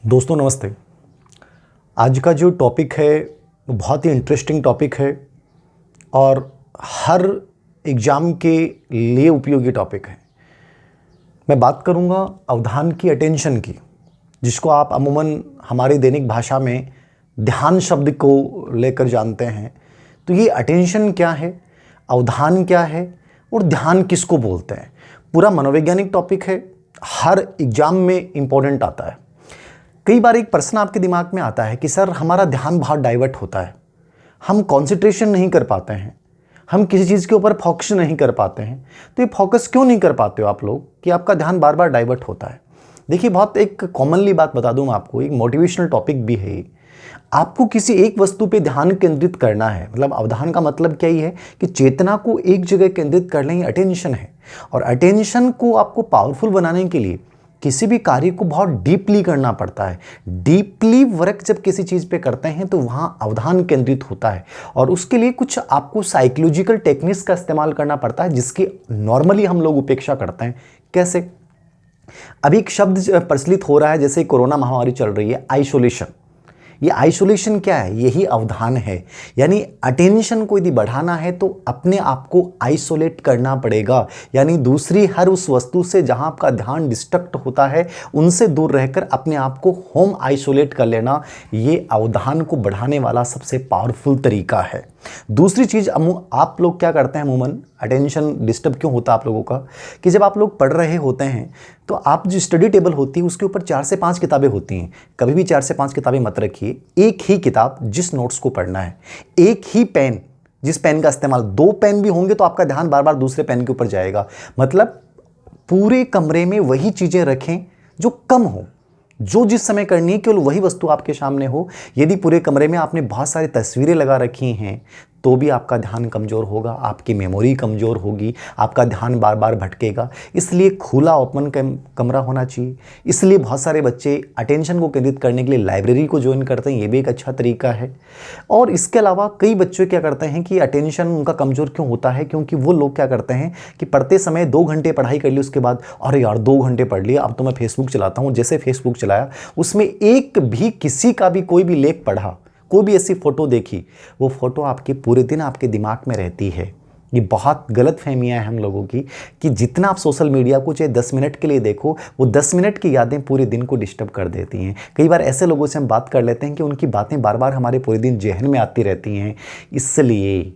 दोस्तों नमस्ते। आज का जो टॉपिक है वो बहुत ही इंटरेस्टिंग टॉपिक है और हर एग्ज़ाम के लिए उपयोगी टॉपिक है। मैं बात करूंगा अवधान की, अटेंशन की, जिसको आप अमूमन हमारी दैनिक भाषा में ध्यान शब्द को लेकर जानते हैं। तो ये अटेंशन क्या है, अवधान क्या है और ध्यान किसको बोलते हैं, पूरा मनोवैज्ञानिक टॉपिक है। हर एग्ज़ाम में इम्पोर्टेंट आता है। कई बार एक प्रश्न आपके दिमाग में आता है कि सर हमारा ध्यान बहुत डाइवर्ट होता है, हम कंसंट्रेशन नहीं कर पाते हैं, हम किसी चीज़ के ऊपर फोकस नहीं कर पाते हैं। तो ये फोकस क्यों नहीं कर पाते हो आप लोग कि आपका ध्यान बार बार डाइवर्ट होता है? देखिए, बहुत एक कॉमनली बात बता दूं मैं आपको, एक मोटिवेशनल टॉपिक भी है। आपको किसी एक वस्तु पे ध्यान केंद्रित करना है, मतलब अवधान का मतलब क्या ही है कि चेतना को एक जगह केंद्रित करना ही अटेंशन है। और अटेंशन को आपको पावरफुल बनाने के लिए किसी भी कार्य को बहुत डीपली करना पड़ता है। डीपली वर्क जब किसी चीज़ पे करते हैं तो वहाँ अवधान केंद्रित होता है और उसके लिए कुछ आपको साइकोलॉजिकल टेक्निक्स का इस्तेमाल करना पड़ता है, जिसकी नॉर्मली हम लोग उपेक्षा करते हैं। कैसे? अभी एक शब्द प्रचलित हो रहा है, जैसे कोरोना महामारी चल रही है, आइसोलेशन। ये आइसोलेशन क्या है? यही अवधान है। यानी अटेंशन को यदि बढ़ाना है तो अपने आप को आइसोलेट करना पड़ेगा, यानी दूसरी हर उस वस्तु से जहां आपका ध्यान डिस्ट्रैक्ट होता है उनसे दूर रहकर अपने आप को होम आइसोलेट कर लेना, ये अवधान को बढ़ाने वाला सबसे पावरफुल तरीका है। दूसरी चीज, आप लोग क्या करते हैं अमूमन, अटेंशन डिस्टर्ब क्यों होता है आप लोगों का, कि जब आप लोग पढ़ रहे होते हैं तो आप जो स्टडी टेबल होती है उसके ऊपर 4 से 5 किताबें होती हैं। कभी भी 4 से 5 किताबें मत रखिए। एक ही किताब जिस नोट्स को पढ़ना है, एक ही पेन जिस पेन का इस्तेमाल, 2 पेन भी होंगे तो आपका ध्यान बार बार दूसरे पेन के ऊपर जाएगा। मतलब पूरे कमरे में वही चीजें रखें जो कम हो, जो जिस समय करनी है केवल वही वस्तु आपके सामने हो। यदि पूरे कमरे में आपने बहुत सारी तस्वीरें लगा रखी हैं तो भी आपका ध्यान कमज़ोर होगा, आपकी मेमोरी कमज़ोर होगी, आपका ध्यान बार बार भटकेगा। इसलिए खुला ओपन कमरा होना चाहिए। इसलिए बहुत सारे बच्चे अटेंशन को केंद्रित करने के लिए लाइब्रेरी को ज्वाइन करते हैं, ये भी एक अच्छा तरीका है। और इसके अलावा कई बच्चे क्या करते हैं कि अटेंशन उनका कमज़ोर क्यों होता है, क्योंकि वो लोग क्या करते हैं कि पढ़ते समय 2 घंटे पढ़ाई कर ली, उसके बाद अरे यार 2 घंटे पढ़ लिया, अब तो मैं फेसबुक चलाता हूँ। जैसे फेसबुक चलाया, उसमें एक भी किसी का भी कोई भी लेख पढ़ा, कोई भी ऐसी फोटो देखी, वो फोटो आपके पूरे दिन आपके दिमाग में रहती है। ये बहुत गलत फहमियाँ हैं हम लोगों की कि जितना आप सोशल मीडिया को चाहे 10 मिनट के लिए देखो, वो 10 मिनट की यादें पूरे दिन को डिस्टर्ब कर देती हैं। कई बार ऐसे लोगों से हम बात कर लेते हैं कि उनकी बातें बार बार हमारे पूरे दिन जहन में आती रहती हैं। इसलिए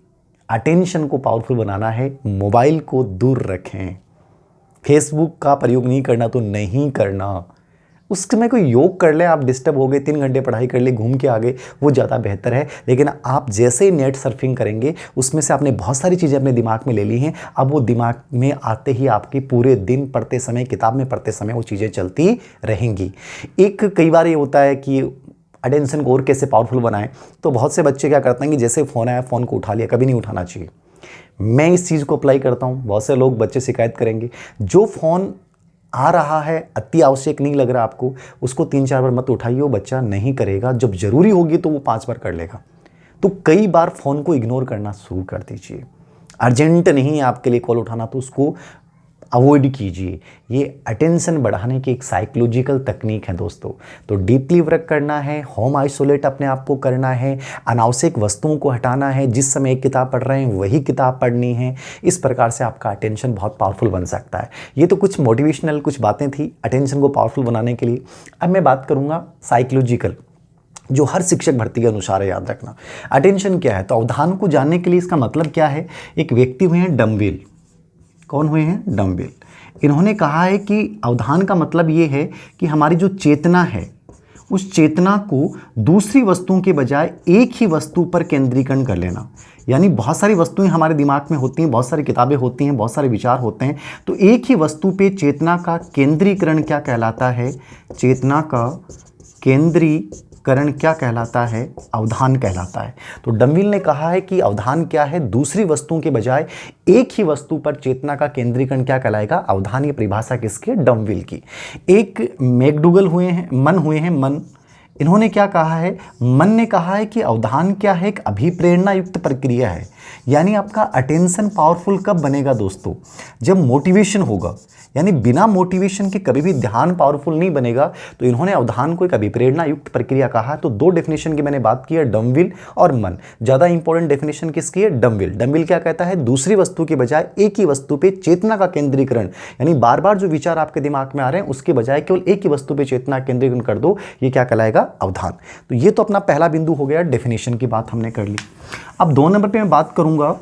अटेंशन को पावरफुल बनाना है, मोबाइल को दूर रखें, फेसबुक का प्रयोग नहीं करना तो नहीं करना। उसमें कोई योग कर ले, आप डिस्टर्ब हो गए, 3 घंटे पढ़ाई कर ले, घूम के आ गए, वो ज़्यादा बेहतर है। लेकिन आप जैसे ही नेट सर्फिंग करेंगे, उसमें से आपने बहुत सारी चीज़ें अपने दिमाग में ले ली हैं, अब वो दिमाग में आते ही आपके पूरे दिन पढ़ते समय, किताब में पढ़ते समय वो चीज़ें चलती रहेंगी। एक कई बार ये होता है कि अटेंशन को और कैसे पावरफुल बनाएं, तो बहुत से बच्चे क्या करते हैं कि जैसे फ़ोन आया फ़ोन को उठा लिया, कभी नहीं उठाना चाहिए। मैं इस चीज़ को अप्लाई करता हूँ। बहुत से लोग बच्चे शिकायत करेंगे, जो फ़ोन आ रहा है अति आवश्यक नहीं लग रहा आपको, उसको 3-4 बार मत उठाइए, वो बच्चा नहीं करेगा। जब जरूरी होगी तो वो 5 बार कर लेगा। तो कई बार फ़ोन को इग्नोर करना शुरू कर दीजिए। अर्जेंट नहीं है आपके लिए कॉल उठाना तो उसको अवॉइड कीजिए। ये अटेंशन बढ़ाने की एक साइकोलॉजिकल तकनीक है दोस्तों। तो डीपली वर्क करना है, होम आइसोलेट अपने आप को करना है, अनावश्यक वस्तुओं को हटाना है, जिस समय एक किताब पढ़ रहे हैं वही किताब पढ़नी है। इस प्रकार से आपका अटेंशन बहुत पावरफुल बन सकता है। ये तो कुछ मोटिवेशनल कुछ बातें थी अटेंशन को पावरफुल बनाने के लिए। अब मैं बात करूँगा साइकोलॉजिकल, जो हर शिक्षक भर्ती के अनुसार है। याद रखना अटेंशन क्या है। तो अवधान को जानने के लिए इसका मतलब क्या है। एक व्यक्ति हुए हैं डम्बेल। कौन हुए हैं? डम्बेल। इन्होंने कहा है कि अवधान का मतलब ये है कि हमारी जो चेतना है, उस चेतना को दूसरी वस्तुओं के बजाय एक ही वस्तु पर केंद्रीकरण कर लेना। यानी बहुत सारी वस्तुएं हमारे दिमाग में होती हैं, बहुत सारी किताबें होती हैं, बहुत सारे विचार होते हैं, तो एक ही वस्तु पे चेतना का केंद्रीकरण क्या कहलाता है? चेतना का केंद्रीकरण क्या कहलाता है? अवधान कहलाता है। तो डम्बेल ने कहा है कि अवधान क्या है? दूसरी वस्तुओं के बजाय एक ही वस्तु पर चेतना का केंद्रीकरण क्या कहलाएगा? अवधान। ये परिभाषा किसकी? डम्बेल की। एक मैकडूगल हुए हैं, मन हुए हैं, मन। इन्होंने क्या कहा है? मन ने कहा है कि अवधान क्या है? एक अभिप्रेरणा युक्त प्रक्रिया है। यानी आपका अटेंशन पावरफुल कब बनेगा दोस्तों? जब मोटिवेशन होगा। यानी बिना मोटिवेशन के कभी भी ध्यान पावरफुल नहीं बनेगा। तो इन्होंने अवधान को एक अभिप्रेरणा युक्त प्रक्रिया कहा। तो दो डेफिनेशन की मैंने बात की है, डमविल और मन। ज़्यादा इंपॉर्टेंट डेफिनेशन किसकी है? डमविल। डमविल क्या कहता है? दूसरी वस्तु के बजाय एक ही वस्तु पे चेतना का केंद्रीकरण। यानी बार बार जो विचार आपके दिमाग में आ रहे हैं उसके बजाय केवल एक ही वस्तु पे चेतना केंद्रीकरण कर दो, ये क्या कहलाएगा? अवधान। तो ये तो अपना पहला बिंदु हो गया, डेफिनेशन की बात हमने कर ली। अब 2 नंबर पे मैं बात करूंगा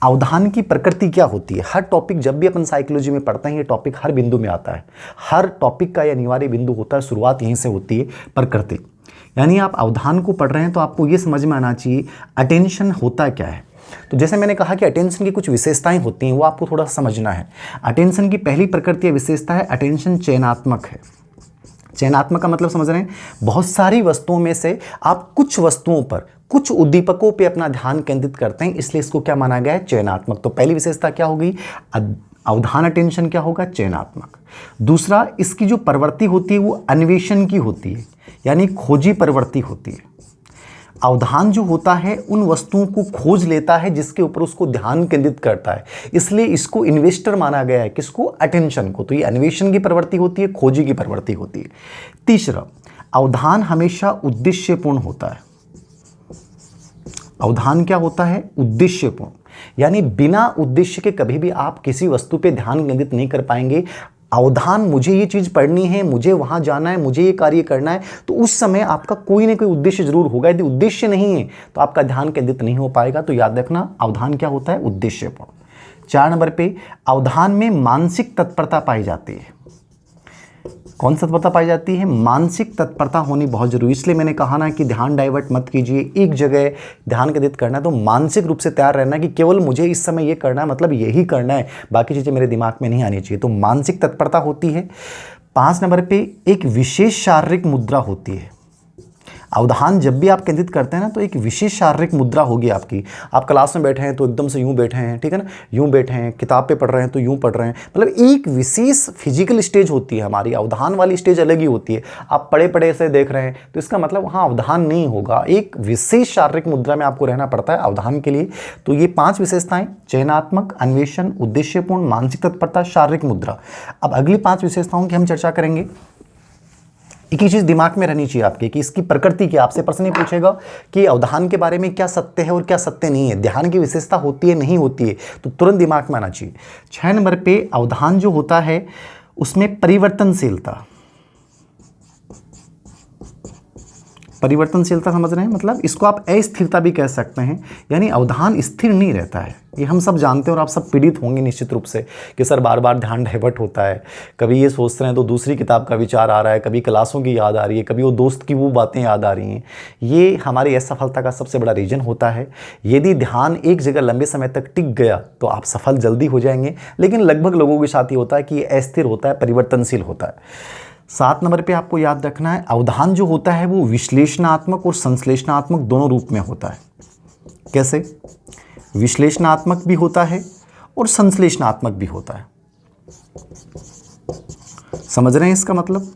अवधान की प्रकृति क्या होती है। हर टॉपिक जब भी अपन साइकोलॉजी में पढ़ते हैं, ये टॉपिक हर बिंदु में आता है। हर टॉपिक का ये अनिवार्य बिंदु होता है, शुरुआत यहीं से होती है, प्रकृति। यानी आप अवधान को पढ़ रहे हैं तो आपको ये समझ में आना चाहिए अटेंशन होता क्या है। तो जैसे मैंने कहा कि अटेंशन की कुछ विशेषताएं होती हैं, वो आपको थोड़ा समझना है। अटेंशन की पहली प्रकृति या विशेषता है, अटेंशन चयनात्मक है। चयनात्मक का मतलब समझ रहे हैं? बहुत सारी वस्तुओं में से आप कुछ वस्तुओं पर, कुछ उद्दीपकों पे अपना ध्यान केंद्रित करते हैं, इसलिए इसको क्या माना गया है? चयनात्मक। तो पहली विशेषता क्या होगी? अवधान अटेंशन क्या होगा? चयनात्मक। दूसरा, इसकी जो प्रवृत्ति होती है वो अन्वेषण की होती है, यानी खोजी प्रवृत्ति होती है। अवधान जो होता है उन वस्तुओं को खोज लेता है जिसके ऊपर उसको ध्यान केंद्रित करता है, इसलिए इसको इन्वेस्टर माना गया है। किसको? अटेंशन को। तो ये अन्वेषण की प्रवृत्ति होती है, खोजी की प्रवृत्ति होती है। तीसरा, अवधान हमेशा उद्देश्यपूर्ण होता है। अवधान क्या होता है? उद्देश्यपूर्ण। यानी बिना उद्देश्य के कभी भी आप किसी वस्तु पे ध्यान केंद्रित नहीं कर पाएंगे। अवधान, मुझे ये चीज़ पढ़नी है, मुझे वहाँ जाना है, मुझे ये कार्य करना है, तो उस समय आपका कोई ना कोई उद्देश्य जरूर होगा। यदि उद्देश्य नहीं है तो आपका ध्यान केंद्रित नहीं हो पाएगा। तो याद रखना, अवधान क्या होता है? उद्देश्यपूर्ण। 4 नंबर पे, अवधान में मानसिक तत्परता पाई जाती है। कौन सी तत्परता पाई जाती है? मानसिक तत्परता होनी बहुत जरूरी। इसलिए मैंने कहा ना कि ध्यान डाइवर्ट मत कीजिए, एक जगह ध्यान केंद्रित करना है तो मानसिक रूप से तैयार रहना कि केवल मुझे इस समय ये करना है, मतलब यही करना है, बाकी चीज़ें मेरे दिमाग में नहीं आनी चाहिए। तो मानसिक तत्परता होती है। 5 नंबर पे, एक विशेष शारीरिक मुद्रा होती है। अवधान जब भी आप केंद्रित करते हैं ना तो एक विशेष शारीरिक मुद्रा होगी आपकी। आप क्लास में बैठे हैं तो एकदम से यूं बैठे हैं, ठीक है ना, यूं बैठे हैं, किताब पे पढ़ रहे हैं तो यूं पढ़ रहे हैं, मतलब एक विशेष फिजिकल स्टेज होती है हमारी। अवधान वाली स्टेज अलग ही होती है। आप पड़े पड़े से देख रहे हैं तो इसका मतलब वहाँ अवधान नहीं होगा। एक विशेष शारीरिक मुद्रा में आपको रहना पड़ता है अवधान के लिए। तो ये 5 विशेषताएं, चयनात्मक, अन्वेषण, उद्देश्यपूर्ण, मानसिक तत्परता, शारीरिक मुद्रा। अब अगली 5 विशेषताओं की हम चर्चा करेंगे। एक ही चीज़ दिमाग में रहनी चाहिए आपके कि इसकी प्रकृति क्या। आपसे प्रश्न पूछेगा कि अवधान के बारे में क्या सत्य है और क्या सत्य नहीं है, ध्यान की विशेषता होती है नहीं होती है, तो तुरंत दिमाग में आना चाहिए। 6 नंबर पे, अवधान जो होता है उसमें परिवर्तनशीलता। परिवर्तनशीलता समझ रहे हैं? मतलब इसको आप अस्थिरता भी कह सकते हैं। यानी अवधान स्थिर नहीं रहता है। ये हम सब जानते हैं और आप सब पीड़ित होंगे निश्चित रूप से कि सर बार बार ध्यान डाइवर्ट होता है। कभी ये सोच रहे हैं तो दूसरी किताब का विचार आ रहा है, कभी क्लासों की याद आ रही है, कभी वो दोस्त की वो बातें याद आ रही हैं। ये हमारी असफलता का सबसे बड़ा रीजन होता है। यदि ध्यान एक जगह लंबे समय तक टिक गया तो आप सफल जल्दी हो जाएंगे, लेकिन लगभग लोगों के साथ ही होता है कि ये अस्थिर होता है, परिवर्तनशील होता है। 7 नंबर पे आपको याद रखना है, अवधान जो होता है वो विश्लेषणात्मक और संश्लेषणात्मक दोनों रूप में होता है। कैसे? विश्लेषणात्मक भी होता है और संश्लेषणात्मक भी होता है। समझ रहे हैं इसका मतलब?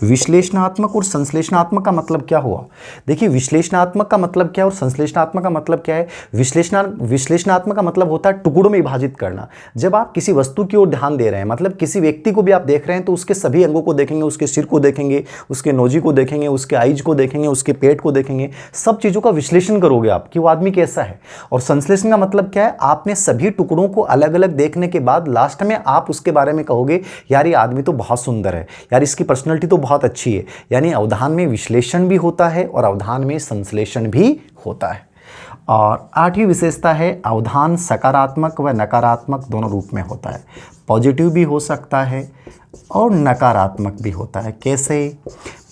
विश्लेषणात्मक और संश्लेषणात्मक का मतलब क्या हुआ? देखिए, विश्लेषणात्मक का मतलब क्या है और संश्लेषणात्मक का मतलब क्या है? विश्लेषणात्मक का मतलब होता है टुकड़ों में विभाजित करना। जब आप किसी वस्तु की ओर ध्यान दे रहे हैं, मतलब किसी व्यक्ति को भी आप देख रहे हैं, तो उसके सभी अंगों को देखेंगे, उसके सिर को देखेंगे, उसके नोजी को देखेंगे, उसके आइज को देखेंगे, उसके पेट को देखेंगे, सब चीज़ों का विश्लेषण करोगे आप कि वो आदमी कैसा है। और संश्लेषण का मतलब क्या है? आपने सभी टुकड़ों को अलग अलग देखने के बाद लास्ट में आप उसके बारे में कहोगे, यार ये आदमी तो बहुत सुंदर है, यार इसकी पर्सनैलिटी तो बहुत अच्छी है। यानी अवधान में विश्लेषण भी होता है और अवधान में संश्लेषण भी होता है। और 8वीं विशेषता है, अवधान सकारात्मक व नकारात्मक दोनों रूप में होता है। पॉजिटिव भी हो सकता है और नकारात्मक भी होता है। कैसे?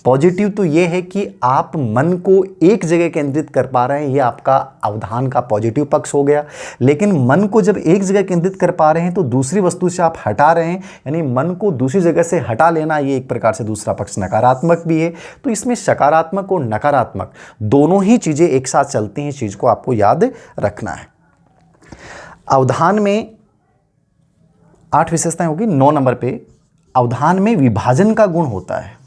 पॉजिटिव तो ये है कि आप मन को एक जगह केंद्रित कर पा रहे हैं, ये आपका अवधान का पॉजिटिव पक्ष हो गया। लेकिन मन को जब एक जगह केंद्रित कर पा रहे हैं तो दूसरी वस्तु से आप हटा रहे हैं, यानी मन को दूसरी जगह से हटा लेना, ये एक प्रकार से दूसरा पक्ष नकारात्मक भी है। तो इसमें सकारात्मक और नकारात्मक दोनों ही चीज़ें एक साथ चलती हैं, इस चीज़ को आपको याद रखना है। अवधान में 8 विशेषताएं होगी। 9 नंबर पे, अवधान में विभाजन का गुण होता है।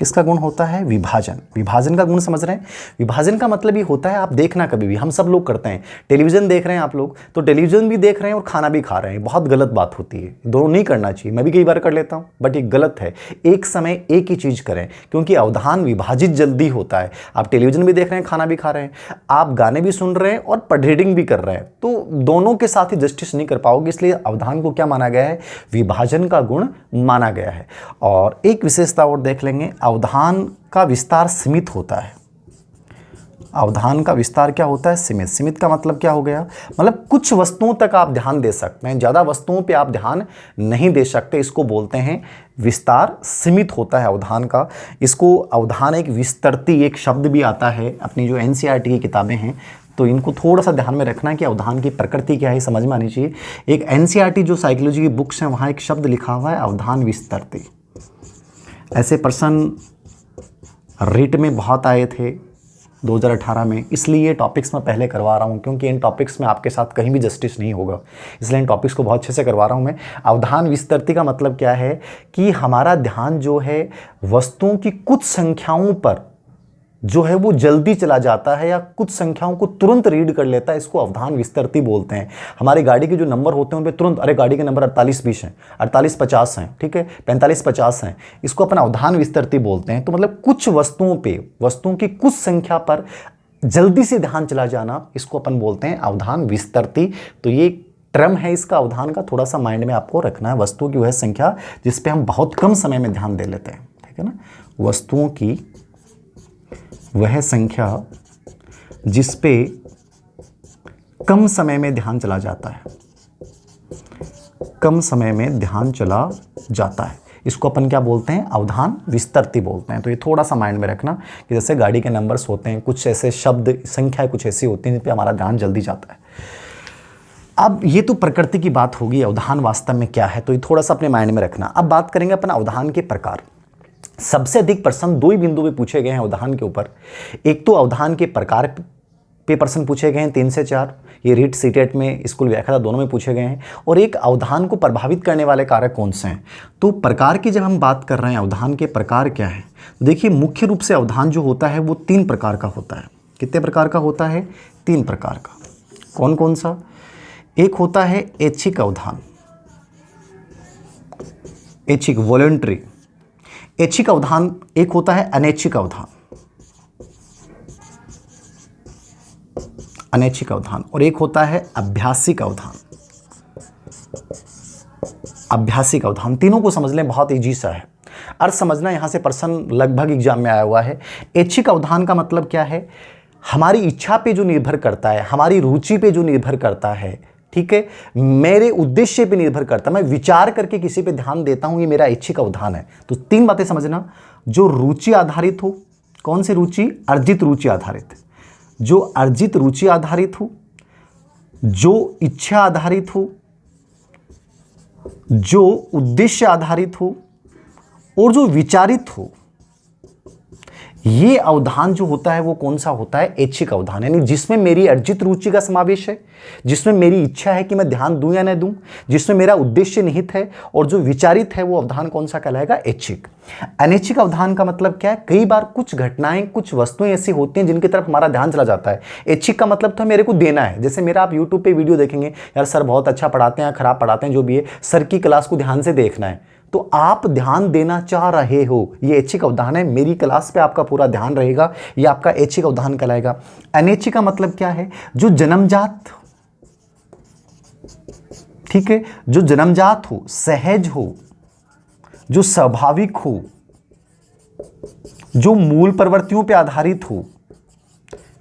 किसका गुण होता है? विभाजन। विभाजन का गुण समझ रहे हैं? विभाजन का मतलब ये होता है, आप देखना कभी भी, हम सब लोग करते हैं, टेलीविजन देख रहे हैं आप लोग, तो टेलीविजन भी देख रहे हैं और खाना भी खा रहे हैं, बहुत गलत बात होती है, दोनों नहीं करना चाहिए। मैं भी कई बार कर लेता हूँ, बट ये गलत है। एक समय एक ही चीज़ करें, क्योंकि अवधान विभाजित जल्दी होता है। आप टेलीविजन भी देख रहे हैं, खाना भी खा रहे हैं, आप गाने भी सुन रहे हैं और रीडिंग भी कर रहे हैं, तो दोनों के साथ ही जस्टिस नहीं कर पाओगे। इसलिए अवधान को क्या माना गया है? विभाजन का गुण माना गया है। और एक विशेषता और देख लेंगे, अवधान का विस्तार सीमित होता है। अवधान का विस्तार क्या होता है? सीमित। सीमित का मतलब क्या हो गया? मतलब कुछ वस्तुओं तक आप ध्यान दे सकते हैं, ज़्यादा वस्तुओं पे आप ध्यान नहीं दे सकते, इसको बोलते हैं विस्तार सीमित होता है अवधान का। इसको अवधान एक विस्तृति, एक शब्द भी आता है अपनी जो एनसीईआरटी की किताबें हैं, तो इनको थोड़ा सा ध्यान में रखना है कि अवधान की प्रकृति क्या है, समझ में आनी चाहिए। एक एनसीईआरटी जो साइकोलॉजी की बुक्स हैं, वहाँ एक शब्द लिखा हुआ है अवधान विस्तृति। ऐसे प्रश्न रीट में बहुत आए थे 2018 में, इसलिए ये टॉपिक्स मैं पहले करवा रहा हूँ, क्योंकि इन टॉपिक्स में आपके साथ कहीं भी जस्टिस नहीं होगा, इसलिए इन टॉपिक्स को बहुत अच्छे से करवा रहा हूँ मैं। अवधान विस्तृति का मतलब क्या है कि हमारा ध्यान जो है वस्तुओं की कुछ संख्याओं पर जो है वो जल्दी चला जाता है, या कुछ संख्याओं को तुरंत रीड कर लेता है, इसको अवधान विस्तृति बोलते हैं। हमारी गाड़ी के जो नंबर होते हैं उन पे तुरंत, अरे गाड़ी के नंबर 4820 हैं, 4850 हैं, ठीक है, 4550 हैं, इसको अपन अवधान विस्तृति बोलते हैं। तो मतलब कुछ वस्तुओं पे, वस्तुओं की कुछ संख्या पर जल्दी से ध्यान चला जाना, इसको अपन बोलते हैं अवधान विस्तृति। तो ये टर्म है इसका अवधान का, थोड़ा सा माइंड में आपको रखना है। वस्तुओं की वह संख्या जिस पे हम बहुत कम समय में ध्यान दे लेते हैं, ठीक है ना, वस्तुओं की वह संख्या जिस पे कम समय में ध्यान चला जाता है, कम समय में ध्यान चला जाता है, इसको अपन क्या बोलते हैं? अवधान विस्तृति बोलते हैं। तो ये थोड़ा सा माइंड में रखना कि जैसे गाड़ी के नंबर्स होते हैं, कुछ ऐसे शब्द संख्या कुछ ऐसी होती हैं जिन पे हमारा ध्यान जल्दी जाता है। अब ये तो प्रकृति की बात होगी, अवधान वास्तव में क्या है, तो ये थोड़ा सा अपने माइंड में रखना। अब बात करेंगे अपन अवधान के प्रकार। सबसे अधिक प्रश्न दो ही बिंदु पे पूछे गए हैं अवधान के ऊपर। एक तो अवधान के प्रकार पे प्रश्न पूछे गए हैं 3 से 4, ये रीट सीटेट में, स्कूल व्याख्याता दोनों में पूछे गए हैं। और एक अवधान को प्रभावित करने वाले कारक कौन से हैं। तो प्रकार की जब हम बात कर रहे हैं, अवधान के प्रकार क्या है, तो देखिए मुख्य रूप से अवधान जो होता है वो 3 प्रकार का होता है। कितने प्रकार का होता है? 3 प्रकार का। कौन कौन सा? एक होता है ऐच्छिक अवधान, ऐच्छिक वॉलंटरी। ऐच्छिक अवधान एक होता है अनैच्छिक अवधान, अनैच्छिक अवधान, और एक होता है अभ्यासिक अवधान, अभ्यासिक अवधान। तीनों को समझ लें, बहुत इजी सा है। अर्थ समझना, यहां से प्रश्न लगभग एग्जाम में आया हुआ है। ऐच्छिक अवधान का मतलब क्या है? हमारी इच्छा पे जो निर्भर करता है, हमारी रुचि पे जो निर्भर करता है, ठीक है, मेरे उद्देश्य पे निर्भर करता है, मैं विचार करके किसी पे ध्यान देता हूं, ये मेरा ऐच्छिक अवधान है। तो 3 बातें समझना, जो रुचि आधारित हो। कौन सी रुचि? अर्जित रुचि आधारित। जो अर्जित रुचि आधारित हो, जो इच्छा आधारित हो, जो उद्देश्य आधारित हो, और जो विचारित हो, ये अवधान जो होता है वो कौन सा होता है? ऐच्छिक अवधान। यानी जिसमें मेरी अर्जित रुचि का समावेश है, जिसमें मेरी इच्छा है कि मैं ध्यान दूं या न दूं, जिसमें मेरा उद्देश्य निहित है, और जो विचारित है, वो अवधान कौन सा कहलाएगा? ऐच्छिक। अनैच्छिक अवधान का मतलब क्या है? कई बार कुछ घटनाएं, कुछ वस्तुएं ऐसी होती हैं जिनकी तरफ हमारा ध्यान चला जाता है। ऐच्छिक का मतलब तो मेरे को देना है। जैसे मेरा आप यूट्यूब पे वीडियो देखेंगे, यार सर बहुत अच्छा पढ़ाते हैं, खराब पढ़ाते हैं, जो भी है, सर की क्लास को ध्यान से देखना है, तो आप ध्यान देना चाह रहे हो, ये ऐच्छिक अवधान है। मेरी क्लास पे आपका पूरा ध्यान रहेगा, ये आपका ऐच्छिक अवधान कहलाएगा। अनैच्छिक का मतलब क्या है? जो जन्मजात, ठीक है, जो जन्मजात हो, सहज हो, जो स्वाभाविक हो, जो मूल प्रवृत्तियों पे आधारित हो।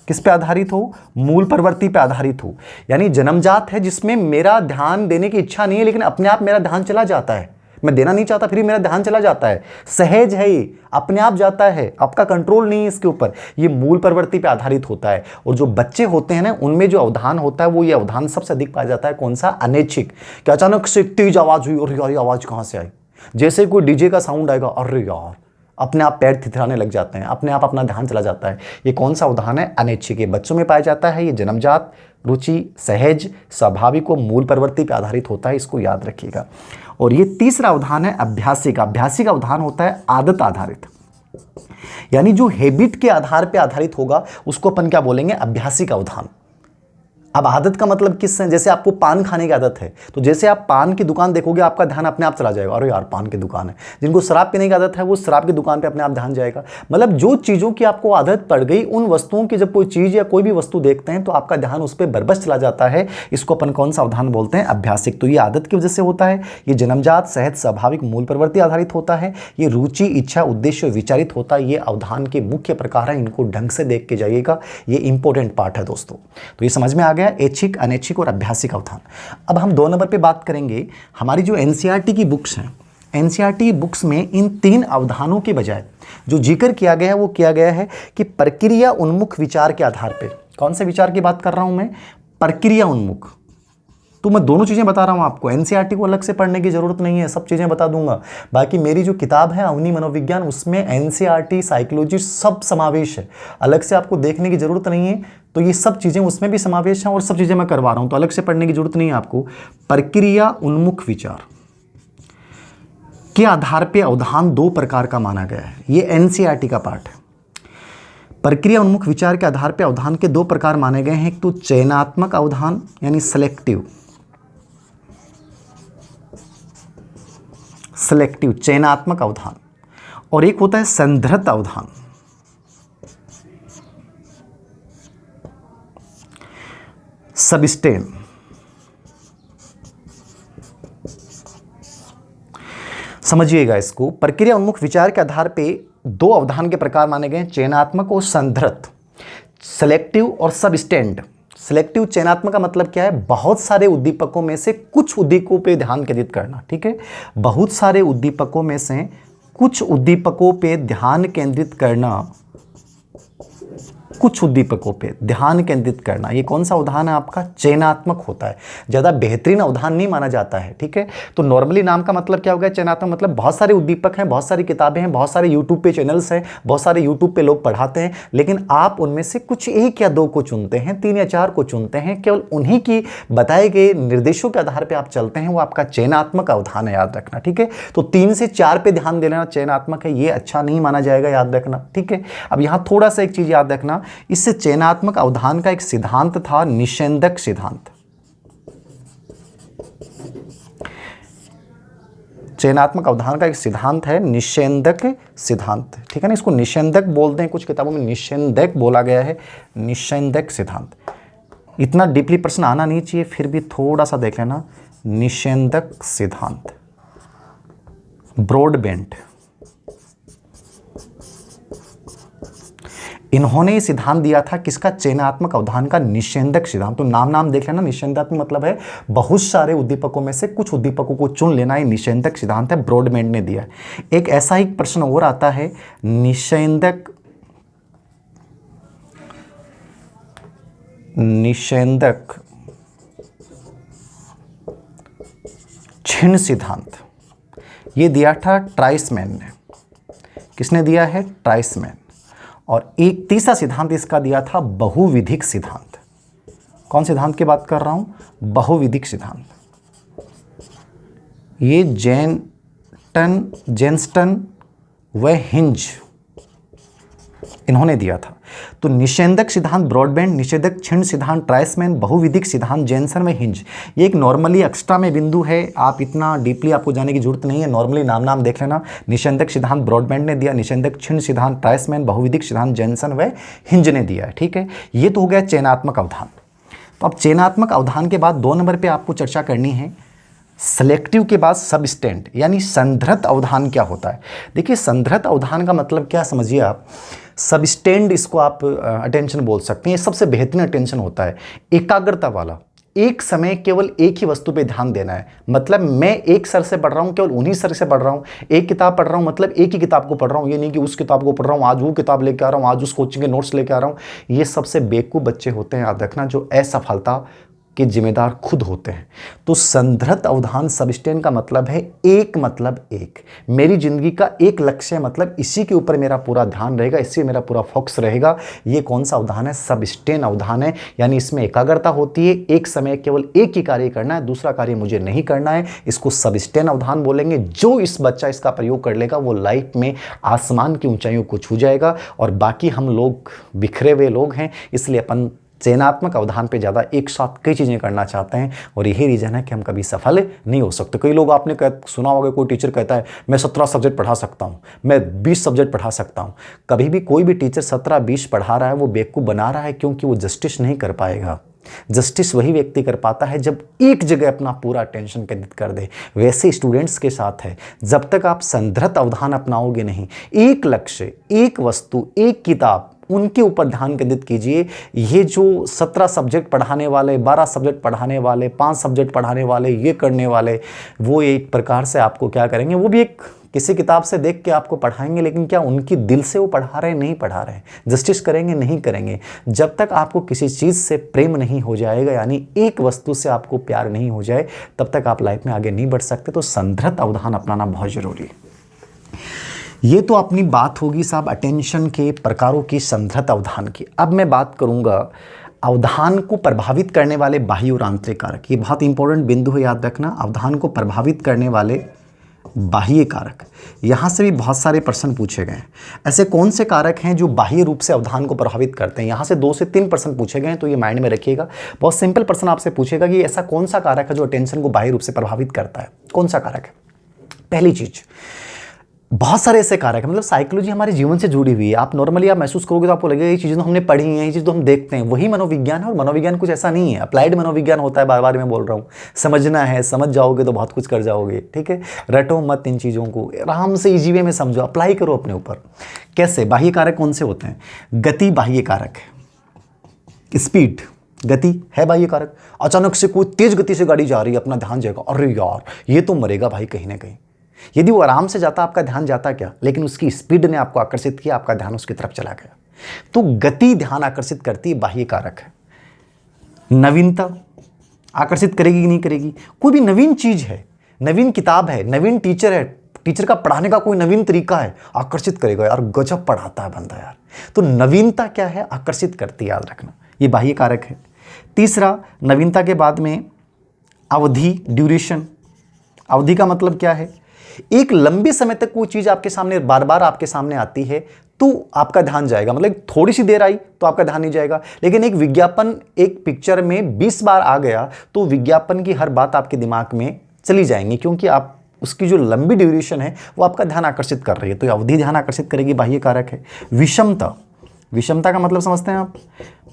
किस पे आधारित हो? मूल प्रवृत्ति पे आधारित हो। यानी जन्मजात है, जिसमें मेरा ध्यान देने की इच्छा नहीं है, लेकिन अपने आप मेरा ध्यान चला जाता है। मैं देना नहीं चाहता, फिर भी मेरा ध्यान चला जाता है। सहज है, ये अपने आप जाता है, आपका कंट्रोल नहीं है इसके ऊपर। ये मूल प्रवृत्ति पे आधारित होता है। और जो बच्चे होते हैं ना, उनमें जो अवधान होता है, वो ये अवधान सबसे अधिक पाया जाता है। कौन सा? अनैच्छिक। कि अचानक से तेज आवाज हुई, और यार ये आवाज कहां से आई? जैसे कोई डीजे का साउंड आएगा, अरे यार, अपने आप पैर थिथराने लग जाते हैं, अपने आप अपना ध्यान चला जाता है। ये कौन सा अवधान है? अनैच्छिक। ये बच्चों में पाया जाता है। ये जन्मजात, रुचि, सहज, स्वाभाविक व मूल प्रवृत्ति पर आधारित होता है, इसको याद रखिएगा। और ये तीसरा अवधान है अभ्यासिक। अभ्यासिक अवधान होता है आदत आधारित। यानी जो हैबिट के आधार पे आधारित होगा उसको अपन क्या बोलेंगे, अभ्यासिक अवधान। अब आदत का मतलब किस है, जैसे आपको पान खाने की आदत है तो जैसे आप पान की दुकान देखोगे आपका ध्यान अपने आप चला जाएगा, अरे यार पान की दुकान है। जिनको शराब पीने की आदत है वो शराब की दुकान पे अपने आप ध्यान जाएगा। मतलब जो चीज़ों की आपको आदत पड़ गई, उन वस्तुओं की जब कोई चीज़ या कोई भी वस्तु देखते हैं तो आपका ध्यान उस पर बरबस चला जाता है। इसको अपन कौन सा अवधान बोलते हैं, अभ्यासिक। तो ये आदत की वजह से होता है, ये जन्मजात सहज स्वाभाविक मूल प्रवृत्ति आधारित होता है, ये रुचि इच्छा उद्देश्य विचारित होता है। ये अवधान के मुख्य प्रकार हैं, इनको ढंग से देख के जाइएगा, ये इंपॉर्टेंट पार्ट है दोस्तों। तो ये समझ में आ गया, ऐच्छिक अनैच्छिक और अभ्यासिक अवधान। अब हम 2 नंबर पे बात करेंगे, हमारी जो एनसीईआरटी की बुक्स हैं, एनसीईआरटी बुक्स में इन 3 अवधानों के बजाय जो जिक्र किया गया है वो किया गया है कि प्रक्रिया उन्मुख विचार के आधार पे। कौन से विचार की बात कर रहा हूं मैं, प्रक्रिया उन्मुख। तो मैं दोनों चीज़ें बता रहा हूं आपको, एनसीईआरटी को अलग से पढ़ने की ज़रूरत नहीं है, सब चीज़ें बता दूंगा। बाकी मेरी जो किताब है अवनी मनोविज्ञान, उसमें एनसीईआरटी साइकोलॉजी सब समावेश है, अलग से आपको देखने की ज़रूरत नहीं है। तो ये सब चीज़ें उसमें भी समावेश हैं और सब चीज़ें मैं करवा रहा हूं, तो अलग से पढ़ने की ज़रूरत नहीं है आपको। प्रक्रिया उन्मुख विचार के आधार पर अवधान 2 प्रकार का माना गया है, ये एनसीईआरटी का पार्ट है। प्रक्रिया उन्मुख विचार के आधार पर अवधान के 2 प्रकार माने गए हैं, एक तो चयनात्मक अवधान यानी सेलेक्टिव चयनात्मक अवधान, और एक होता है संधृत अवधान। सबस्टेन। समझिएगा इसको, प्रक्रिया उन्मुख विचार के आधार पे 2 अवधान के प्रकार माने गए, चयनात्मक और संधृत, सेलेक्टिव और सबस्टेंड। सिलेक्टिव चयनात्मक का मतलब क्या है, बहुत सारे उद्दीपकों में से कुछ उद्दीपकों पे ध्यान केंद्रित करना। ठीक है, बहुत सारे उद्दीपकों में से कुछ उद्दीपकों पे ध्यान केंद्रित करना, कुछ उद्दीपकों पे ध्यान केंद्रित करना, ये कौन सा अवधान है आपका, चयनात्मक होता है। ज़्यादा बेहतरीन अवधान नहीं माना जाता है। ठीक है, तो नॉर्मली नाम का मतलब क्या हो गया, चयनात्मक मतलब बहुत सारे उद्दीपक हैं, बहुत सारी किताबें हैं, बहुत सारे यूट्यूब पे चैनल्स हैं, बहुत सारे यूट्यूब पे लोग पढ़ाते हैं, लेकिन आप उनमें से कुछ 1 या 2 को चुनते हैं, 3 या 4 को चुनते हैं, केवल उन्हीं की बताए गए निर्देशों के आधार पर आप चलते हैं, वो आपका चयनात्मक अवधान है, याद रखना। ठीक है, तो 3 से 4 पे ध्यान देना चयनात्मक है, ये अच्छा नहीं माना जाएगा, याद रखना। ठीक है, अब यहाँ थोड़ा सा एक चीज़ याद रखना, इससे चयनात्मक अवधान का एक सिद्धांत था निषेधक सिद्धांत। चयनात्मक अवधान का एक सिद्धांत है निषेधक सिद्धांत। ठीक है ना, इसको निषेधक बोलते हैं, कुछ किताबों में निषेधक बोला गया है, निषेधक सिद्धांत। इतना डीपली प्रश्न आना नहीं चाहिए, फिर भी थोड़ा सा देख लेना। निषेधक सिद्धांत, ब्रॉडबेंट, इन्होंने सिद्धांत दिया था किसका, चयनात्मक अवधान का, निषेधक सिद्धांत। तो नाम देख लेना, निषेधात्मक मतलब है बहुत सारे उद्दीपकों में से कुछ उद्दीपकों को चुन लेना, ये निषेधक सिद्धांत है, ब्रॉडबेंट ने दिया। एक ऐसा ही प्रश्न और आता है, निषेधक छिन्न सिद्धांत, ये दिया था ट्राइसमैन ने। किसने दिया है, ट्राइसमैन। और एक तीसरा सिद्धांत इसका दिया था बहुविधिक सिद्धांत। कौन सिद्धांत की बात कर रहा हूं, बहुविधिक सिद्धांत। ये जेन्स्टन व हिंज इन्होंने दिया था। तो निषेधक सिद्धांत ब्रॉडबेंट, निषेधक छिन्न सिद्धांत ट्राइसमैन, बहुविधिक सिद्धांत जेन्सन में हिंज। ये एक नॉर्मली एक्स्ट्रा में बिंदु है, आप इतना डीपली आपको जाने की जरूरत नहीं है, नॉर्मली नाम देख लेना। निषेधक सिद्धांत ब्रॉडबेंट ने दिया, निषेधक छिन्न सिद्धांत ट्राइसमैन, बहुविधिक सिद्धांत जेन्सन व हिंज ने दिया है। ठीक है, ये तो हो गया चयनात्मक अवधान। तो अब चयनात्मक अवधान के बाद 2 नंबर पर आपको चर्चा करनी है सेलेक्टिव के बाद सबस्टेंट यानी संधृत अवधान क्या होता है। देखिए संधृत अवधान का मतलब क्या समझिए आप, सबस्टेंड इसको आप अटेंशन बोल सकते हैं, ये सबसे बेहतरीन अटेंशन होता है, एकाग्रता वाला, एक समय केवल एक ही वस्तु पे ध्यान देना है। मतलब मैं एक सर से पढ़ रहा हूँ, केवल उन्हीं सर से पढ़ रहा हूँ, एक किताब पढ़ रहा हूँ मतलब एक ही किताब को पढ़ रहा हूँ, ये नहीं कि उस किताब को पढ़ रहा हूँ, आज वो किताब लेके आ रहा हूँ, आज उस कोचिंग के नोट्स लेके आ रहा हूँ। ये सबसे बेवकूफ़ बच्चे होते हैं, याद रखना, जो असफलता के जिम्मेदार खुद होते हैं। तो संधृत अवधान सबस्टेन का मतलब है एक, मतलब एक। मेरी जिंदगी का एक लक्ष्य है, मतलब इसी के ऊपर मेरा पूरा ध्यान रहेगा, इससे मेरा पूरा फोकस रहेगा। ये कौन सा अवधान है? सबस्टेन अवधान है। यानी इसमें एकाग्रता होती है, एक समय केवल एक ही कार्य करना है, दूसरा कार्य मुझे नहीं करना है। इसको सबस्टेन अवधान बोलेंगे। जो इस बच्चा इसका प्रयोग कर लेगा वो लाइफ में आसमान की ऊंचाइयों को छू जाएगा। और बाकी हम लोग बिखरे हुए लोग हैं, इसलिए अपन चयनात्मक अवधान पे ज़्यादा एक साथ कई चीज़ें करना चाहते हैं, और यही रीज़न है कि हम कभी सफल नहीं हो सकते। कई लोग आपने सुना होगा, कोई टीचर कहता है मैं 17 सब्जेक्ट पढ़ा सकता हूँ, मैं 20 सब्जेक्ट पढ़ा सकता हूँ। कभी भी कोई भी टीचर 17-20 पढ़ा रहा है वो बेवकूफ़ बना रहा है, क्योंकि वो जस्टिस नहीं कर पाएगा। जस्टिस वही व्यक्ति कर पाता है जब एक जगह अपना पूरा अटेंशन केंद्रित कर दे। वैसे स्टूडेंट्स के साथ है, जब तक आप संधृत अवधान अपनाओगे नहीं, एक लक्ष्य, एक वस्तु, एक किताब, उनके ऊपर ध्यान केंद्रित कीजिए। ये जो 17 सब्जेक्ट पढ़ाने वाले, 12 सब्जेक्ट पढ़ाने वाले, 5 सब्जेक्ट पढ़ाने वाले, ये करने वाले, वो एक प्रकार से आपको क्या करेंगे, वो भी एक किसी किताब से देख के आपको पढ़ाएंगे, लेकिन क्या उनकी दिल से वो पढ़ा रहे हैं? नहीं पढ़ा रहे हैं। जस्टिस करेंगे? नहीं करेंगे। जब तक आपको किसी चीज़ से प्रेम नहीं हो जाएगा, यानी एक वस्तु से आपको प्यार नहीं हो जाए, तब तक आप लाइफ में आगे नहीं बढ़ सकते। तो संधृत अवधान अपनाना बहुत जरूरी है। ये तो अपनी बात होगी साहब अटेंशन के प्रकारों की, संधृत अवधान की। अब मैं बात करूंगा अवधान को प्रभावित करने वाले बाह्य और आंतरिक कारक। ये बहुत इंपॉर्टेंट बिंदु है, याद रखना। अवधान को प्रभावित करने वाले बाह्य कारक, यहाँ से भी बहुत सारे प्रश्न पूछे गए हैं। ऐसे कौन से कारक हैं जो बाह्य रूप से अवधान को प्रभावित करते हैं? यहाँ से 2 से 3 प्रश्न पूछे गए हैं, तो ये माइंड में रखिएगा। बहुत सिंपल प्रश्न आपसे पूछेगा कि ऐसा कौन सा कारक है जो अटेंशन को बाह्य रूप से प्रभावित करता है? कौन सा कारक है? पहली चीज, बहुत सारे ऐसे कारक हैं, मतलब साइकोलॉजी हमारे जीवन से जुड़ी हुई है। आप नॉर्मली आप महसूस करोगे तो आपको लगेगा ये चीज़ें तो हमने पढ़ी हैं, ये चीज़ तो हम देखते हैं, वही मनोविज्ञान है। और मनोविज्ञान कुछ ऐसा नहीं है, अप्लाइड मनोविज्ञान होता है। बार बार मैं बोल रहा हूँ, समझना है, समझ जाओगे तो बहुत कुछ कर जाओगे। ठीक है, रटो मत इन चीज़ों को, आराम से इजी वे में समझो, अप्लाई करो अपने ऊपर। कैसे? बाह्य कारक कौन से होते हैं? गति बाह्य कारक है, स्पीड, गति है बाह्य कारक। अचानक से कोई तेज गति से गाड़ी जा रही है, अपना ध्यान जाएगा, अरे यार ये तो मरेगा भाई कहीं ना कहीं। यदि वो आराम से जाता, आपका ध्यान जाता क्या, लेकिन उसकी स्पीड ने आपको आकर्षित किया, आपका ध्यान उसकी तरफ चला गया। तो गति ध्यान आकर्षित करती है, बाह्य कारक है। नवीनता आकर्षित करेगी कि नहीं करेगी? कोई भी नवीन चीज है, नवीन किताब है, नवीन टीचर है, टीचर का पढ़ाने का कोई नवीन तरीका है, आकर्षित करेगा, यार गजब पढ़ाता है बंदा यार। तो नवीनता क्या है? आकर्षित करती है, याद रखना, ये बाह्य कारक है। तीसरा, नवीनता के बाद में अवधि, ड्यूरेशन। अवधि का मतलब क्या है? एक लंबे समय तक कोई चीज आपके सामने बार बार आपके सामने आती है तो आपका ध्यान जाएगा। मतलब थोड़ी सी देर आई तो आपका ध्यान नहीं जाएगा, लेकिन एक विज्ञापन एक पिक्चर में 20 बार आ गया तो विज्ञापन की हर बात आपके दिमाग में चली जाएंगी, क्योंकि आप उसकी जो लंबी ड्यूरेशन है वो आपका ध्यान आकर्षित कर रही है। तो अवधि ध्यान आकर्षित करेगी, बाह्य कारक है। विषमता, विषमता का मतलब समझते हैं आप?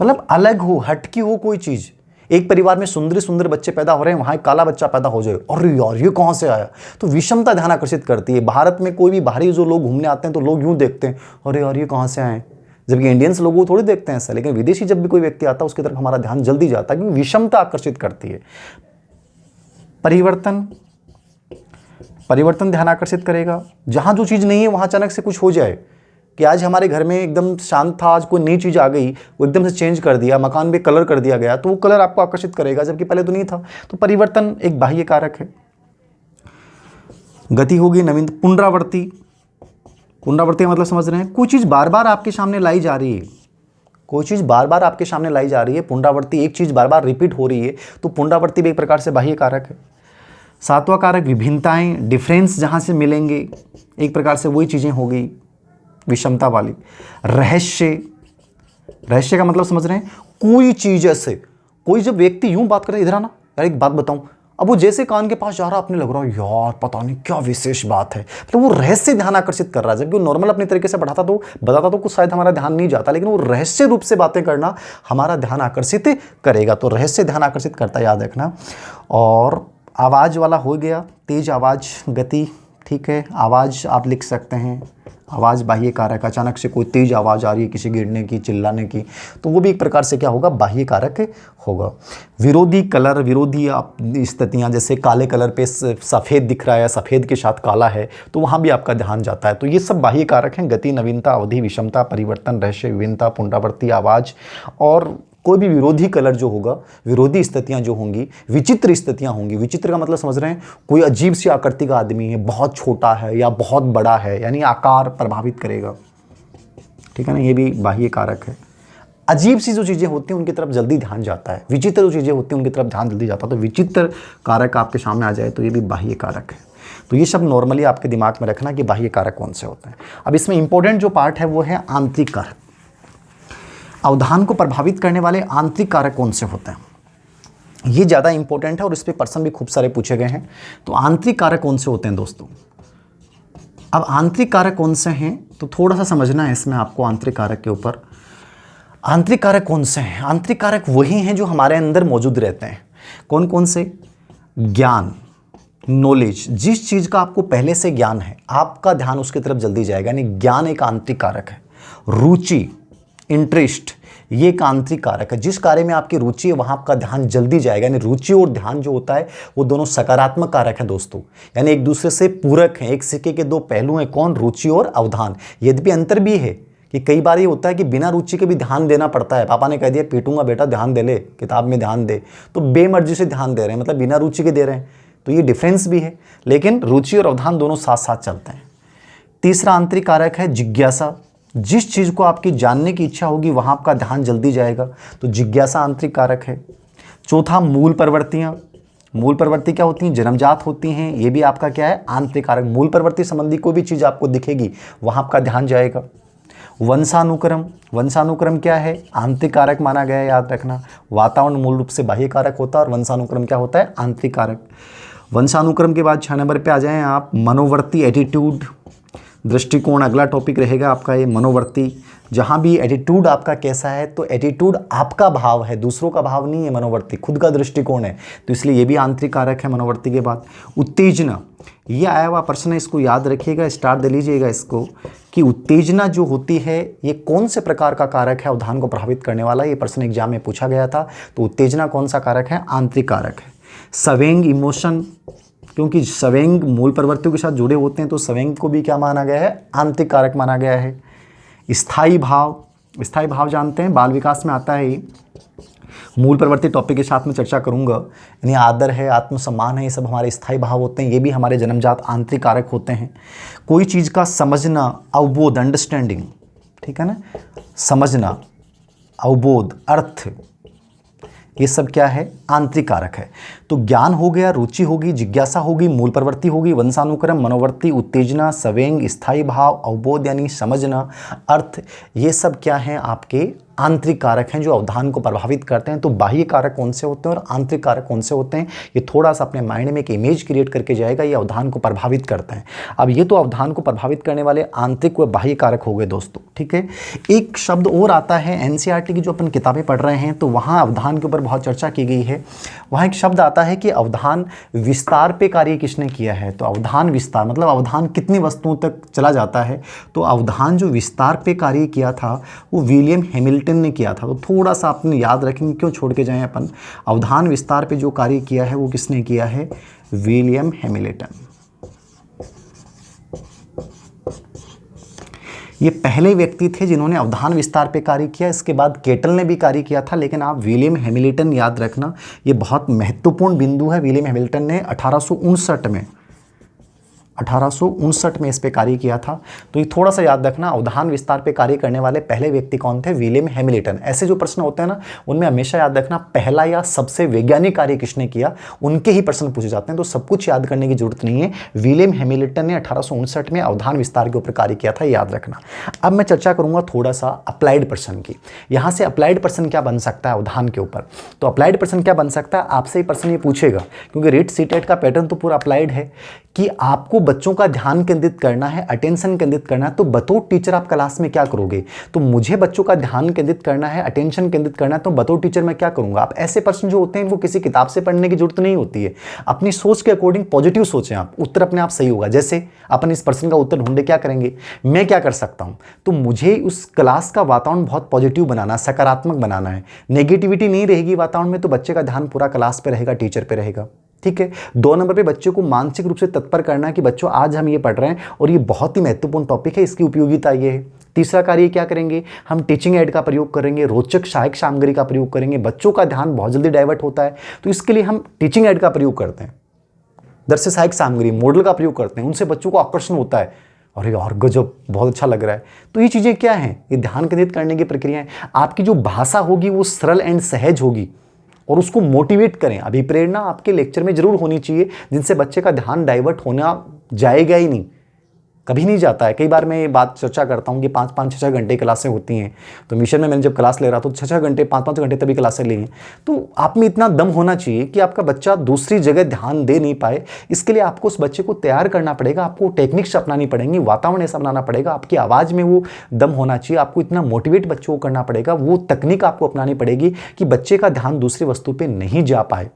मतलब अलग हो, हटकी हो कोई चीज। एक परिवार में सुंदर सुंदर बच्चे पैदा हो रहे हैं, वहां एक काला बच्चा पैदा हो जाए, अरे यार ये कहां से आया? तो विषमता ध्यान आकर्षित करती है। भारत में कोई भी बाहरी जो लोग घूमने आते हैं तो लोग यूं देखते हैं, अरे यार ये कहां से आए, जबकि इंडियंस लोग वो थोड़ी देखते हैं ऐसा। लेकिन विदेशी जब भी कोई व्यक्ति आता है उसकी तरफ हमारा ध्यान जल्दी जाता है, क्योंकि विषमता आकर्षित करती है। परिवर्तन, परिवर्तन ध्यान आकर्षित करेगा। जहां जो चीज नहीं है वहां अचानक से कुछ हो जाए, कि आज हमारे घर में एकदम शांत था, आज कोई नई चीज आ गई, वो एकदम से चेंज कर दिया, मकान पे कलर कर दिया गया, तो वो कलर आपको आकर्षित करेगा, जबकि पहले तो नहीं था। तो परिवर्तन एक बाह्य कारक है। गति होगी, नवीन। पुनरावृत्ति, पुनरावृत्ति मतलब समझ रहे हैं? कोई चीज बार बार आपके सामने लाई जा रही है, कोई चीज बार बार आपके सामने लाई जा रही है, पुनरावृत्ति, एक चीज बार बार रिपीट हो रही है, तो पुनरावृत्ति भी एक प्रकार से बाह्य कारक है। सातवां कारक विभिन्नताएं, डिफरेंस जहां से मिलेंगे, एक प्रकार से वही चीजें हो गई विषमता वाली। रहस्य, रहस्य का मतलब समझ रहे हैं? कोई चीज ऐसे, कोई जब व्यक्ति यूं बात करे, इधर आना यार एक बात बताऊं, अब वो जैसे कान के पास जा रहा, अपने लग रहा है यार पता नहीं क्या विशेष बात है, तो वो रहस्य ध्यान आकर्षित कर रहा है। जबकि वो नॉर्मल अपने तरीके से बताता तो कुछ शायद हमारा ध्यान नहीं जाता, लेकिन वो रहस्य रूप से बातें करना हमारा ध्यान आकर्षित करेगा। तो रहस्य ध्यान आकर्षित करता है, याद रखना। और आवाज़ वाला हो गया, तेज आवाज़, गति, ठीक है। आवाज़ आप लिख सकते हैं, आवाज़ बाह्य कारक। अचानक से कोई तेज आवाज़ आ रही है किसी गिरने की, चिल्लाने की, तो वो भी एक प्रकार से क्या होगा, बाह्य कारक होगा। विरोधी कलर, विरोधी आप स्थितियाँ, जैसे काले कलर पे सफ़ेद दिख रहा है, सफ़ेद के साथ काला है, तो वहाँ भी आपका ध्यान जाता है। तो ये सब बाह्य कारक हैं। गति, नवीनता, अवधि, विषमता, परिवर्तन, रहस्य, विभिन्नता, पुनरावृत्ति, आवाज़ और कोई भी विरोधी कलर जो होगा, विरोधी स्थितियां जो होंगी, विचित्र स्थितियां होंगी। विचित्र का मतलब समझ रहे हैं, कोई अजीब सी आकृति का आदमी है, बहुत छोटा है या बहुत बड़ा है, यानी आकार प्रभावित करेगा, ठीक है ना, ये भी बाह्य कारक है। अजीब सी जो चीज़ें होती हैं उनकी तरफ जल्दी ध्यान जाता है, विचित्र जो चीज़ें होती हैं उनकी तरफ ध्यान जल्दी जाता है। तो विचित्र कारक आपके सामने आ जाए तो ये भी बाह्य कारक है। तो ये शब्द नॉर्मली आपके दिमाग में रखना कि बाह्य कारक कौन से होते हैं। अब इसमें इंपॉर्टेंट जो पार्ट है वो है आंतरिक कारक। अवधान को प्रभावित करने वाले आंतरिक कारक कौन से होते हैं, ये ज़्यादा इंपॉर्टेंट है और इस पर प्रश्न भी खूब सारे पूछे गए हैं। तो आंतरिक कारक कौन से होते हैं दोस्तों? अब आंतरिक कारक कौन से हैं तो थोड़ा सा समझना है इसमें आपको आंतरिक कारक के ऊपर। आंतरिक कारक कौन से हैं? आंतरिक कारक वही हैं जो हमारे अंदर मौजूद रहते हैं। कौन कौन से? ज्ञान, नॉलेज, जिस चीज़ का आपको पहले से ज्ञान है आपका ध्यान उसकी तरफ जल्दी जाएगा, यानी ज्ञान एक आंतरिक कारक है। रुचि, इंटरेस्ट, ये एक आंतरिक कारक है। जिस कार्य में आपकी रुचि है वहाँ आपका ध्यान जल्दी जाएगा, यानी रुचि और ध्यान जो होता है वो दोनों सकारात्मक कारक हैं दोस्तों, यानी एक दूसरे से पूरक हैं, एक सिक्के के दो पहलू हैं। कौन? रुचि और अवधान। यद्यपि अंतर भी है कि कई बार ये होता है कि बिना रुचि के भी ध्यान देना पड़ता है। पापा ने कह दिया पीटूंगा बेटा, ध्यान दे ले, किताब में ध्यान दे, तो बेमर्जी से ध्यान दे रहे हैं, मतलब बिना रुचि के दे रहे हैं। तो ये डिफरेंस भी है, लेकिन रुचि और अवधान दोनों साथ साथ चलते हैं। तीसरा आंतरिक कारक है जिज्ञासा। जिस चीज़ को आपकी जानने की इच्छा होगी वहाँ आपका ध्यान जल्दी जाएगा, तो जिज्ञासा आंतरिक कारक है। चौथा मूल प्रवृत्तियाँ। मूल प्रवृत्ति क्या होती हैं? जन्मजात होती हैं, ये भी आपका क्या है? आंतरिक कारक। मूल प्रवृत्ति संबंधी कोई भी चीज़ आपको दिखेगी वहाँ आपका ध्यान जाएगा। वंशानुक्रम। वंशानुक्रम क्या है? आंतरिक कारक माना गया है, याद रखना। वातावरण मूल रूप से बाह्य कारक होता है और वंशानुक्रम क्या होता है? आंतरिक कारक। वंशानुक्रम के बाद 6 नंबर पे आ जाएं आप, मनोवर्ती, एटीट्यूड, दृष्टिकोण। अगला टॉपिक रहेगा आपका ये मनोवर्ती। जहाँ भी एटीट्यूड आपका कैसा है, तो एटीट्यूड आपका भाव है, दूसरों का भाव नहीं है। मनोवर्ती खुद का दृष्टिकोण है, तो इसलिए ये भी आंतरिक कारक है। मनोवर्ती के बाद उत्तेजना, ये आया हुआ प्रश्न है, इसको याद रखिएगा, स्टार दे लीजिएगा इसको, कि उत्तेजना जो होती है ये कौन से प्रकार का कारक है अवधान को प्रभावित करने वाला। ये प्रश्न एग्जाम में पूछा गया था। तो उत्तेजना कौन सा कारक है? आंतरिक कारक है। संवेग, इमोशन, क्योंकि संवेग मूल प्रवृत्तियों के साथ जुड़े होते हैं, तो संवेग को भी क्या माना गया है? आंतरिक कारक माना गया है। स्थायी भाव। स्थायी भाव जानते हैं, बाल विकास में आता है। मूल प्रवृत्ति टॉपिक के साथ में चर्चा करूंगा, यानी आदर है, आत्मसम्मान है, ये सब हमारे स्थायी भाव होते हैं, ये भी हमारे जन्मजात आंतरिक कारक होते हैं। कोई चीज़ का समझना, अवबोध, अंडरस्टैंडिंग, ठीक है ना, समझना, अवबोध, अर्थ, ये सब क्या है? आंतरिक कारक है। तो ज्ञान हो गया, रुचि होगी, जिज्ञासा होगी, मूल प्रवृत्ति होगी, वंशानुक्रम, मनोवर्ती, उत्तेजना, संवेग, स्थायी भाव, अवबोध यानी समझना, अर्थ, ये सब क्या हैं? आपके आंतरिक कारक हैं जो अवधान को प्रभावित करते हैं। तो बाह्य कारक कौन से होते हैं और आंतरिक कारक कौन से होते हैं, ये थोड़ा सा अपने माइंड में एक इमेज क्रिएट करके जाएगा। ये अवधान को प्रभावित करते हैं। अब ये तो अवधान को प्रभावित करने वाले आंतरिक व बाह्य कारक हो गए दोस्तों, ठीक है। एक शब्द और आता है, एनसीईआरटी की जो अपन किताबें पढ़ रहे हैं तो वहाँ अवधान के ऊपर बहुत चर्चा की गई है। वहाँ एक शब्द आता है कि अवधान विस्तार पे कार्य किसने किया है। तो अवधान विस्तार मतलब अवधान कितनी वस्तुओं तक चला जाता है। तो अवधान जो विस्तार पे कार्य किया था वो विलियम हैमिल्टन ने किया था। तो थोड़ा सा आपने याद रखेंगे, क्यों छोड़ के जाएं अपन। अवधान विस्तार पे जो कार्य किया है वो किसने किया है? William Hamilton. ये पहले व्यक्ति थे जिन्होंने अवधान विस्तार पे कार्य किया। इसके बाद केटल ने भी कार्य किया था, लेकिन आप विलियम हैमिल्टन याद रखना, ये बहुत महत्वपूर्ण बिंदु है। विलियम हैमिल्टन ने 1859 में इस पे कार्य किया था। तो ये थोड़ा सा याद रखना, अवधान विस्तार पे कार्य करने वाले पहले व्यक्ति कौन थे? William Hamilton. ऐसे जो प्रश्न होते हैं ना, उनमें हमेशा याद रखना पहला या सबसे वैज्ञानिक कार्य किसने किया, उनके ही प्रश्न पूछे जाते हैं। तो सब कुछ याद करने की जरूरत नहीं है। विलियम हैमिल्टन ने 1859 में अवधान विस्तार के ऊपर कार्य किया था, याद रखना। अब मैं चर्चा करूंगा थोड़ा सा अप्लाइड पर्सन की। यहाँ से अप्लाइड पर्सन क्या बन सकता है अवधान के ऊपर। तो अप्लाइड पर्सन क्या बन सकता है, आपसे ही प्रश्न ये पूछेगा, क्योंकि रेट सीटेट का पैटर्न तो पूरा अप्लाइड है कि आपको बच्चों का ध्यान केंद्रित करना है, अटेंशन केंद्रित करना है। तो बतौर टीचर आप क्लास में क्या करोगे? तो मुझे बच्चों का ध्यान केंद्रित करना है, अटेंशन केंद्रित करना है, तो बतौर टीचर मैं क्या करूंगा? आप ऐसे प्रश्न जो होते हैं इनको किसी किताब से पढ़ने की जरूरत नहीं होती है। अपनी सोच के अकॉर्डिंग पॉजिटिव सोचें आप, उत्तर अपने आप सही होगा। जैसे अपन इस प्रश्न का उत्तर ढूंढे, क्या करेंगे, मैं क्या कर सकता हूं? तो मुझे उस क्लास का वातावरण बहुत पॉजिटिव बनाना, सकारात्मक बनाना है। नेगेटिविटी नहीं रहेगी वातावरण में, तो बच्चे का ध्यान पूरा क्लास पे रहेगा, टीचर पे रहेगा। ठीक है। 2 नंबर पे बच्चे को मानसिक रूप से तत्पर करना है कि बच्चों आज हम ये पढ़ रहे हैं और ये बहुत ही महत्वपूर्ण टॉपिक है, इसकी उपयोगिता ये है। तीसरा कार्य क्या करेंगे, हम टीचिंग एड का प्रयोग करेंगे, रोचक सहायक सामग्री का प्रयोग करेंगे। बच्चों का ध्यान बहुत जल्दी डाइवर्ट होता है, तो इसके लिए हम टीचिंग एड का प्रयोग करते हैं, दृश्य सहायक सामग्री मॉडल का प्रयोग करते हैं, उनसे बच्चों को आकर्षण होता है और यार गजब बहुत अच्छा लग रहा है। तो ये चीज़ें क्या हैं, ये ध्यान केंद्रित करने की प्रक्रिया है। आपकी जो भाषा होगी वो सरल एंड सहज होगी और उसको मोटिवेट करें। अभिप्रेरणा आपके लेक्चर में जरूर होनी चाहिए, जिनसे बच्चे का ध्यान डाइवर्ट होना जाएगा ही नहीं, कभी नहीं जाता है। कई बार मैं ये बात चर्चा करता हूँ कि 5-5, 6-6 घंटे क्लासें होती हैं। तो मिशन में मैंने जब क्लास ले रहा था तो 6-6 घंटे 5-5 घंटे तभी क्लासें ली हैं। तो आप में इतना दम होना चाहिए कि आपका बच्चा दूसरी जगह ध्यान दे नहीं पाए। इसके लिए आपको उस बच्चे को तैयार करना पड़ेगा, आपको टेक्निक्स अपनानी पड़ेंगी, वातावरण ऐसा बनाना पड़ेगा, आपकी आवाज़ में वो दम होना चाहिए, आपको इतना मोटिवेट बच्चों को करना पड़ेगा, वो तकनीक आपको अपनानी पड़ेगी कि बच्चे का ध्यान दूसरी वस्तु पर नहीं जा पाए।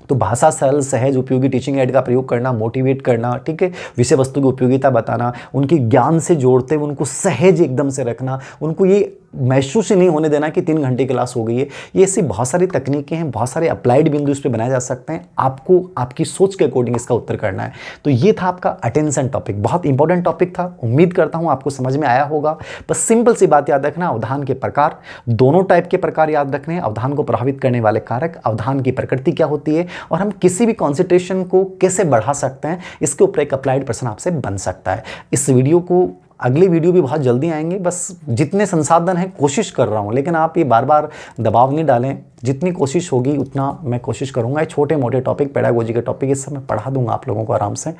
तो भाषा सरल सहज उपयोगी टीचिंग एड का प्रयोग करना, मोटिवेट करना, ठीक है, विषय वस्तु की उपयोगिता बताना, उनके ज्ञान से जोड़ते हुए उनको सहज एकदम से रखना, उनको ये महसूस ही नहीं होने देना कि 3 घंटे क्लास हो गई है। ये ऐसी बहुत सारी तकनीकें हैं, बहुत सारे अप्लाइड बिंदु इस पर बनाए जा सकते हैं। आपको आपकी सोच के अकॉर्डिंग इसका उत्तर करना है। तो ये था आपका अटेंशन टॉपिक, बहुत इंपॉर्टेंट टॉपिक था। उम्मीद करता हूँ आपको समझ में आया होगा। बस सिंपल सी बात याद रखना, अवधान के प्रकार, दोनों टाइप के प्रकार याद रखने, अवधान को प्रभावित करने वाले कारक, अवधान की प्रकृति क्या होती है और हम किसी भी कॉन्सेंट्रेशन को कैसे बढ़ा सकते हैं, इसके ऊपर एक अप्लाइड प्रश्न आपसे बन सकता है। इस वीडियो को अगले वीडियो भी बहुत जल्दी आएंगे। बस जितने संसाधन हैं कोशिश कर रहा हूं, लेकिन आप ये बार बार दबाव नहीं डालें। जितनी कोशिश होगी उतना मैं कोशिश करूंगा। ये छोटे मोटे टॉपिक, पेडागोजी के टॉपिक, इस समय पढ़ा दूंगा आप लोगों को आराम से।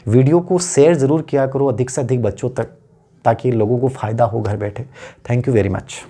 वीडियो को शेयर ज़रूर किया करो अधिक से अधिक बच्चों तक, ताकि लोगों को फ़ायदा हो घर बैठे। Thank you very much.